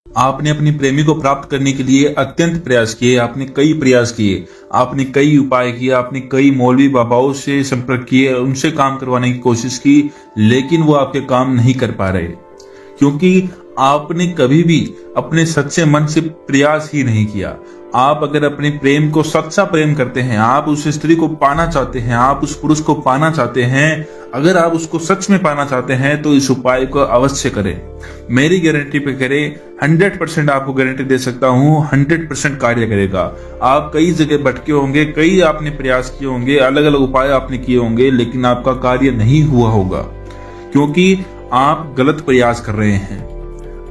आपने अपनी प्रेमी को प्राप्त करने के लिए अत्यंत प्रयास किए, आपने कई प्रयास किए, आपने कई उपाय किए, आपने कई मौलवी बाबाओं से संपर्क किए, उनसे काम करवाने की कोशिश की, लेकिन वो आपके काम नहीं कर पा रहे, क्योंकि आपने कभी भी अपने सच्चे मन से प्रयास ही नहीं किया। आप अगर अपने प्रेम को सच्चा प्रेम करते हैं, आप उस स्त्री को पाना चाहते हैं, आप उस पुरुष को पाना चाहते हैं, अगर आप उसको सच में पाना चाहते हैं तो इस उपाय को अवश्य करें। मेरी गारंटी पे करें, 100% आपको गारंटी दे सकता हूं, 100% कार्य करेगा। आप कई जगह भटके होंगे, कई आपने प्रयास किए होंगे, अलग अलग उपाय आपने किए होंगे, लेकिन आपका कार्य नहीं हुआ होगा, क्योंकि आप गलत प्रयास कर रहे हैं।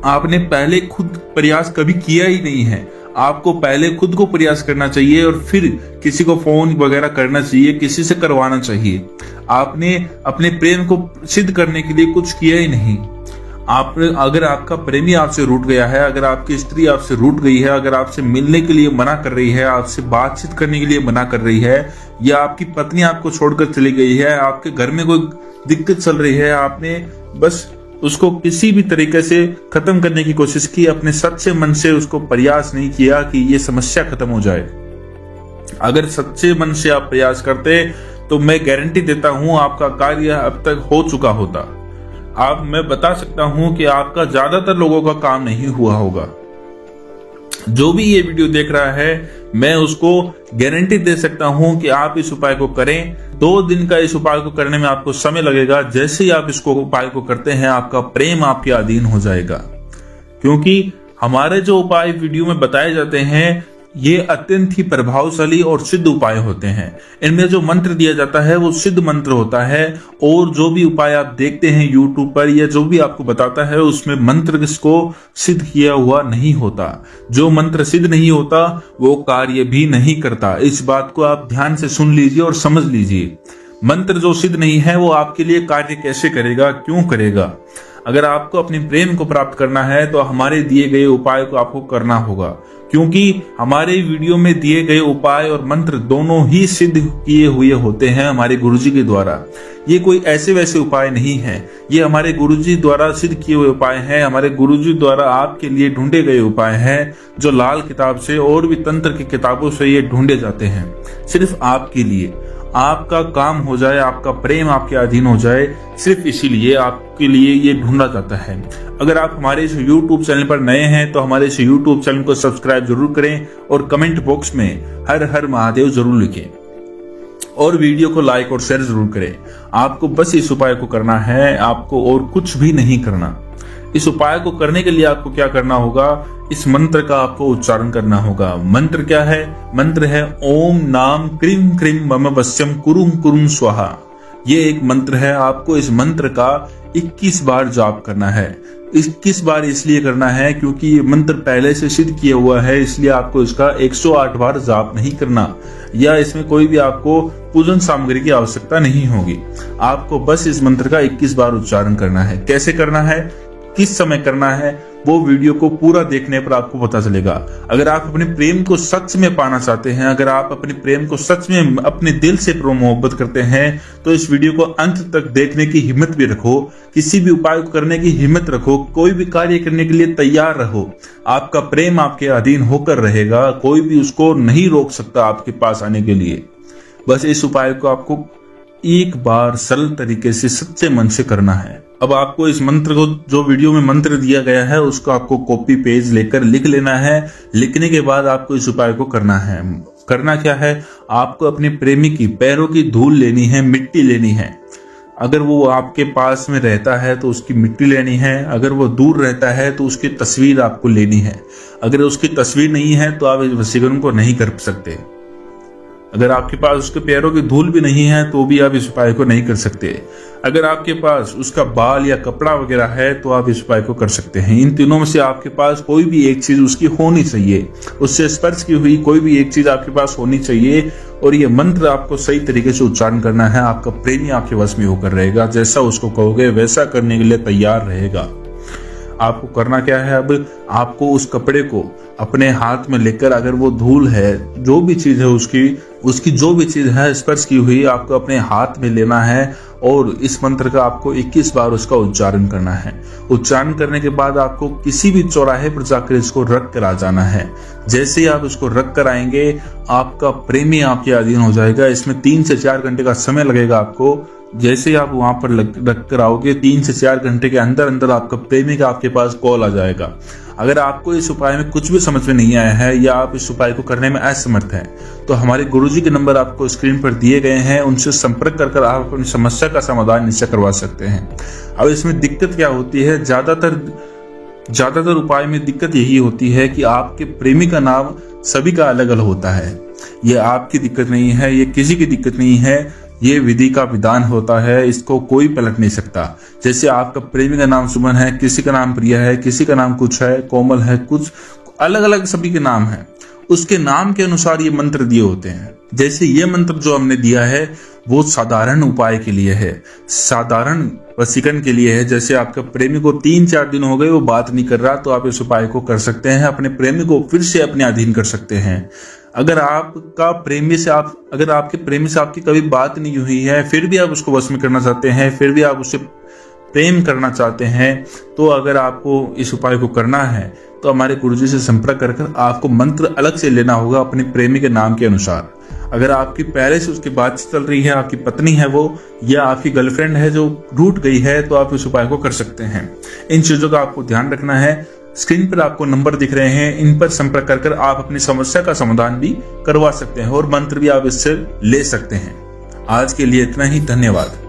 आपने पहले खुद प्रयास कभी किया ही नहीं है। आपको पहले खुद को प्रयास करना चाहिए और फिर किसी को फोन वगैरह करना चाहिए, किसी से करवाना चाहिए। आपने अपने प्रेम को सिद्ध करने के लिए कुछ किया ही नहीं। अगर आपका प्रेमी आपसे रूठ गया है, अगर आपकी स्त्री आपसे रूठ गई है, अगर आपसे मिलने के लिए मना कर रही है, आपसे बातचीत करने के लिए मना कर रही है, या आपकी पत्नी आपको छोड़कर चली गई है, आपके घर में कोई दिक्कत चल रही है, आपने बस उसको किसी भी तरीके से खत्म करने की कोशिश की, अपने सच्चे मन से उसको प्रयास नहीं किया कि ये समस्या खत्म हो जाए। अगर सच्चे मन से आप प्रयास करते तो मैं गारंटी देता हूं आपका कार्य अब तक हो चुका होता। मैं बता सकता हूं कि आपका ज्यादातर लोगों का काम नहीं हुआ होगा। जो भी ये वीडियो देख रहा है, मैं उसको गारंटी दे सकता हूं कि आप इस उपाय को करें। 2 दिन का इस उपाय को करने में आपको समय लगेगा। जैसे ही आप इसको उपाय को करते हैं, आपका प्रेम आपके अधीन हो जाएगा, क्योंकि हमारे जो उपाय वीडियो में बताए जाते हैं ये अत्यंत ही प्रभावशाली और सिद्ध उपाय होते हैं। इनमें जो मंत्र दिया जाता है वो सिद्ध मंत्र होता है, और जो भी उपाय आप देखते हैं यूट्यूब पर या जो भी आपको बताता है उसमें मंत्र को सिद्ध किया हुआ नहीं होता। जो मंत्र सिद्ध नहीं होता वो कार्य भी नहीं करता। इस बात को आप ध्यान से सुन लीजिए और समझ लीजिए। मंत्र जो सिद्ध नहीं है वो आपके लिए कार्य कैसे करेगा, क्यों करेगा। अगर आपको अपने प्रेम को प्राप्त करना है तो हमारे दिए गए उपाय को आपको करना होगा, क्योंकि हमारे वीडियो में दिए गए उपाय और मंत्र दोनों ही सिद्ध किए हुए होते हैं हमारे गुरुजी के द्वारा। ये कोई ऐसे वैसे उपाय नहीं है, ये हमारे गुरुजी द्वारा सिद्ध किए हुए उपाय हैं। हमारे गुरुजी द्वारा आपके लिए ढूंढे गए उपाय हैं, जो लाल किताब से और भी तंत्र की किताबों से ये ढूंढे जाते हैं, सिर्फ आपके लिए। आपका काम हो जाए, आपका प्रेम आपके अधीन हो जाए, सिर्फ इसीलिए आपके लिए ये ढूंढा जाता है। अगर आप हमारे इस YouTube चैनल पर नए हैं तो हमारे इस YouTube चैनल को सब्सक्राइब जरूर करें और कमेंट बॉक्स में हर हर महादेव जरूर लिखें, और वीडियो को लाइक और शेयर जरूर करें। आपको बस इस उपाय को करना है, आपको और कुछ भी नहीं करना। इस उपाय को करने के लिए आपको क्या करना होगा, इस मंत्र का आपको उच्चारण करना होगा। मंत्र क्या है? मंत्र है ओम नाम क्रीम क्रीम मम वश्यम कुरुम कुरुम स्वाहा। ये एक मंत्र है। आपको इस मंत्र का 21 बार जाप करना है। 21 बार इसलिए करना है क्योंकि ये मंत्र पहले से सिद्ध किया हुआ है, इसलिए आपको इसका 108 बार जाप नहीं करना, या इसमें कोई भी आपको पूजन सामग्री की आवश्यकता नहीं होगी। आपको बस इस मंत्र का 21 बार उच्चारण करना है। कैसे करना है, किस समय करना है, वो वीडियो को पूरा देखने पर आपको पता चलेगा। अगर आप अपने प्रेम को सच में पाना चाहते हैं, अगर आप अपने प्रेम को सच में अपने दिल से मोहब्बत करते हैं, तो इस वीडियो को अंत तक देखने की हिम्मत भी रखो। किसी भी उपाय को करने की हिम्मत रखो, कोई भी कार्य करने के लिए तैयार रहो। आपका प्रेम आपके अधीन होकर रहेगा, कोई भी उसको नहीं रोक सकता आपके पास आने के लिए। बस इस उपाय को आपको एक बार सरल तरीके से सच्चे मन से करना है। अब आपको इस मंत्र को, जो वीडियो में मंत्र दिया गया है, उसको आपको कॉपी पेज लेकर लिख लेना है। लिखने के बाद आपको इस उपाय को करना है। करना क्या है, आपको अपने प्रेमी की पैरों की धूल लेनी है, मिट्टी लेनी है। अगर वो आपके पास में रहता है तो उसकी मिट्टी लेनी है, अगर वो दूर रहता है तो उसकी तस्वीर आपको लेनी है। अगर उसकी तस्वीर नहीं है तो आप इस वशीकरण को नहीं कर सकते। अगर आपके पास उसके पैरों की धूल भी नहीं है तो भी आप इस उपाय को नहीं कर सकते। अगर आपके पास उसका बाल या कपड़ा वगैरह है तो आप इस उपाय को कर सकते हैं। इन तीनों में से आपके पास कोई भी एक चीज उसकी होनी चाहिए, उससे स्पर्श की हुई कोई भी एक चीज आपके पास होनी चाहिए, और ये मंत्र आपको सही तरीके से उच्चारण करना है। आपका प्रेमी आपके वश में होकर रहेगा, जैसा उसको कहोगे वैसा करने के लिए तैयार रहेगा। आपको करना क्या है, अब आपको उस कपड़े को अपने हाथ में लेकर, अगर वो धूल है, जो भी चीज है उसकी जो भी चीज है स्पर्श की हुई, आपको अपने हाथ में लेना है और इस मंत्र का आपको 21 बार उसका उच्चारण करना है। उच्चारण करने के बाद आपको किसी भी चौराहे पर जाकर इसको रख कर आ जाना है। जैसे ही आप इसको रख कर आएंगे, आपका प्रेमी आपके अधीन हो जाएगा। इसमें 3 से 4 घंटे का समय लगेगा आपको। जैसे ही आप वहां पर रख कर आओगे, 3 से 4 घंटे के अंदर अंदर आपका प्रेमी का आपके पास कॉल आ जाएगा। अगर आपको इस उपाय में कुछ भी समझ में नहीं आया है या आप इस उपाय को करने में असमर्थ हैं, तो हमारे गुरुजी के नंबर आपको स्क्रीन पर दिए गए हैं, उनसे संपर्क कर आप अपनी समस्या का समाधान निश्चय करवा सकते हैं। अब इसमें दिक्कत क्या होती है, ज्यादातर उपाय में दिक्कत यही होती है कि आपके प्रेमी का नाम सभी का अलग अलग होता है। ये आपकी दिक्कत नहीं है, ये किसी की दिक्कत नहीं है, ये विधि का विधान होता है, इसको कोई पलट नहीं सकता। जैसे आपका प्रेमी का नाम सुमन है, किसी का नाम प्रिया है, किसी का नाम कुछ है, कोमल है, कुछ अलग अलग सभी के नाम है। उसके नाम के अनुसार ये मंत्र दिए होते हैं। जैसे ये मंत्र जो हमने दिया है वो साधारण उपाय के लिए है, साधारण वशीकरण के लिए है। जैसे आपका प्रेमी को 3-4 दिन हो गए वो बात नहीं कर रहा, तो आप इस उपाय को कर सकते हैं, अपने प्रेमी को फिर से अपने अधीन कर सकते हैं। अगर आपके प्रेमी से आपकी कभी बात नहीं हुई है, फिर भी आप उसको वश में करना चाहते हैं, फिर भी आप उससे प्रेम करना चाहते हैं, तो अगर आपको इस उपाय को करना है तो हमारे गुरुजी से संपर्क कर आपको मंत्र अलग से लेना होगा अपने प्रेमी के नाम के अनुसार। अगर आपकी पहले से उसकी बातचीत चल रही है, आपकी पत्नी है वो, या आपकी गर्लफ्रेंड है जो रूठ गई है, तो आप इस उपाय को कर सकते हैं। इन चीजों का आपको ध्यान रखना है। स्क्रीन पर आपको नंबर दिख रहे हैं, इन पर संपर्क कर आप अपनी समस्या का समाधान भी करवा सकते हैं और मंत्र भी आप इससे ले सकते हैं। आज के लिए इतना ही, धन्यवाद।